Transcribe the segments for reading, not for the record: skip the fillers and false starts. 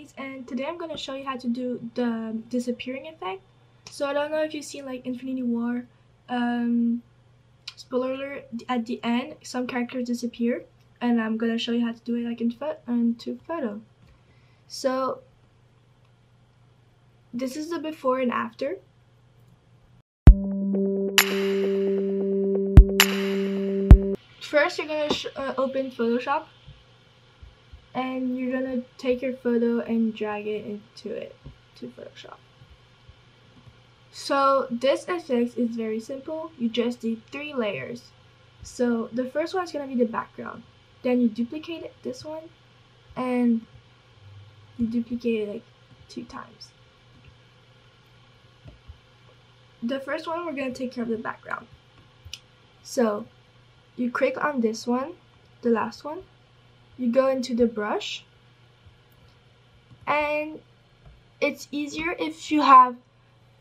Grace, and today I'm going to show you how to do the disappearing effect. So I don't know if you've seen like Infinity War, spoiler alert, at the end some characters disappear, and I'm going to show you how to do it like into photo. So this is the before and after. First you're going to open Photoshop, and you're gonna take your photo and drag it into Photoshop. So this effect is very simple. You just need 3 layers. So the first one is gonna be the background. Then you duplicate it, this one, and you duplicate it like 2 times. The first one, we're gonna take care of the background. So you click on this one, the last one. You go into the brush, and it's easier if you have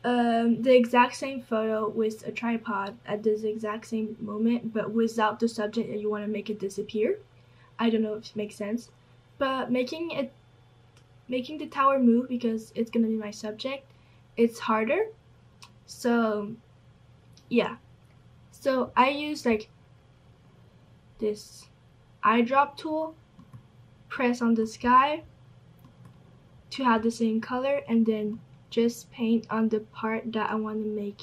the exact same photo with a tripod at this exact same moment, but without the subject and you want to make it disappear. I don't know if it makes sense, but making the tower move, because it's gonna be my subject, it's harder. So yeah, so I use like this eyedrop tool, press on the sky to have the same color, and then just paint on the part that I want to make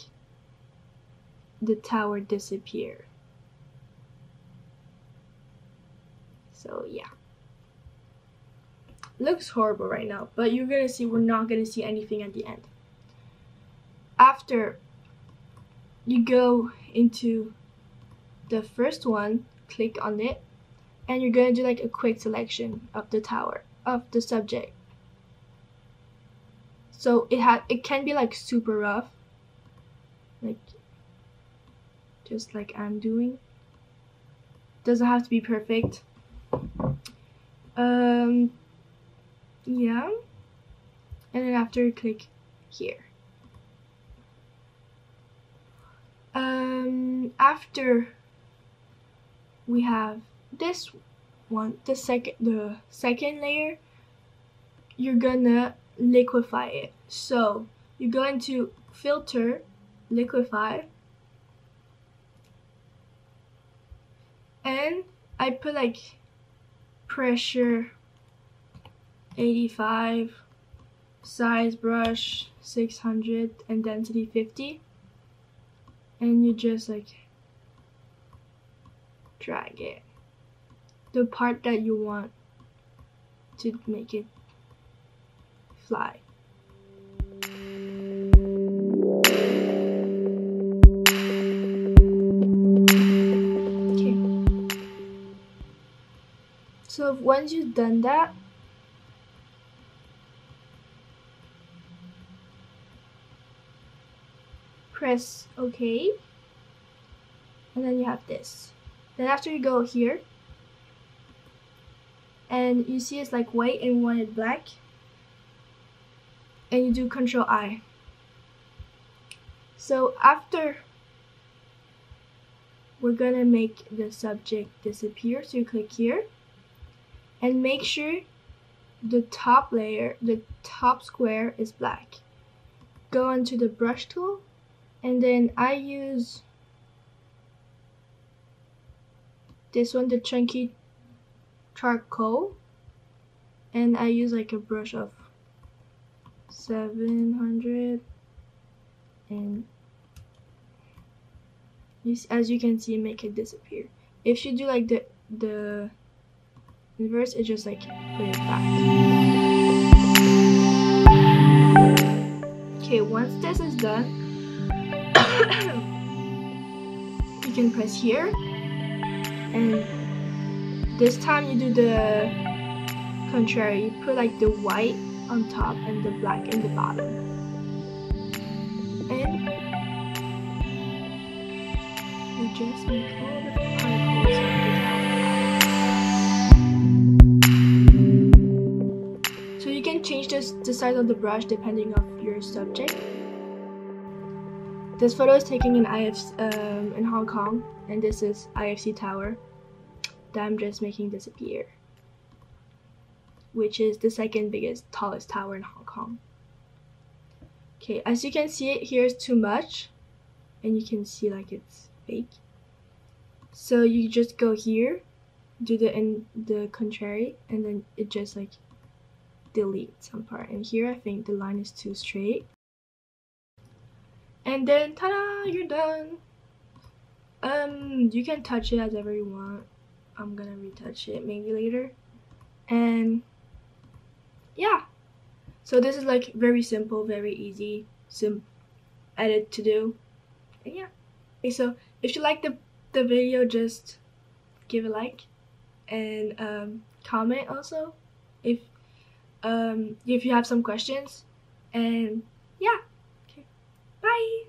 the tower disappear. So yeah, looks horrible right now, but you're gonna see we're not gonna see anything at the end. After you go into the first one, click on it, and you're gonna do like a quick selection of the tower, of the subject. So it can be like super rough, like just like I'm doing. Doesn't have to be perfect. Yeah, and then after, click here. After we have this one, the second layer, you're gonna liquefy it. So you go into filter, liquefy, and I put like pressure 85, size brush 600, and density 50, and you just like drag it, the part that you want to make it fly. Okay. So once you've done that, press OK, and then you have this. Then after you go here, and you see it's like white and one is black, and you do Control I. So after, we're gonna make the subject disappear, so you click here and make sure the top layer, the top square, is black. Go into the brush tool, and then I use this one, the chunky charcoal, and I use like a brush of 700, and as you can see, make it disappear. If you do like the inverse, it just like put it back. Okay, once this is done, you can press here, and this time you do the contrary. You put like the white on top and the black in the bottom, and you just make all the particles of the tower. So you can change the size of the brush depending on your subject. This photo is taken in in Hong Kong, and this is IFC Tower that I'm just making disappear. which is the second biggest, tallest tower in Hong Kong. Okay, as you can see, here's too much, and you can see like it's fake. So you just go here, do the contrary, and then it just like delete some part. And here I think the line is too straight. And then ta-da, you're done. You can touch it as ever you want. I'm gonna retouch it maybe later. And yeah, so this is like very simple, very easy edit to do. And yeah, okay, so if you like the video, just give a like and comment also if you have some questions. And yeah, okay, bye.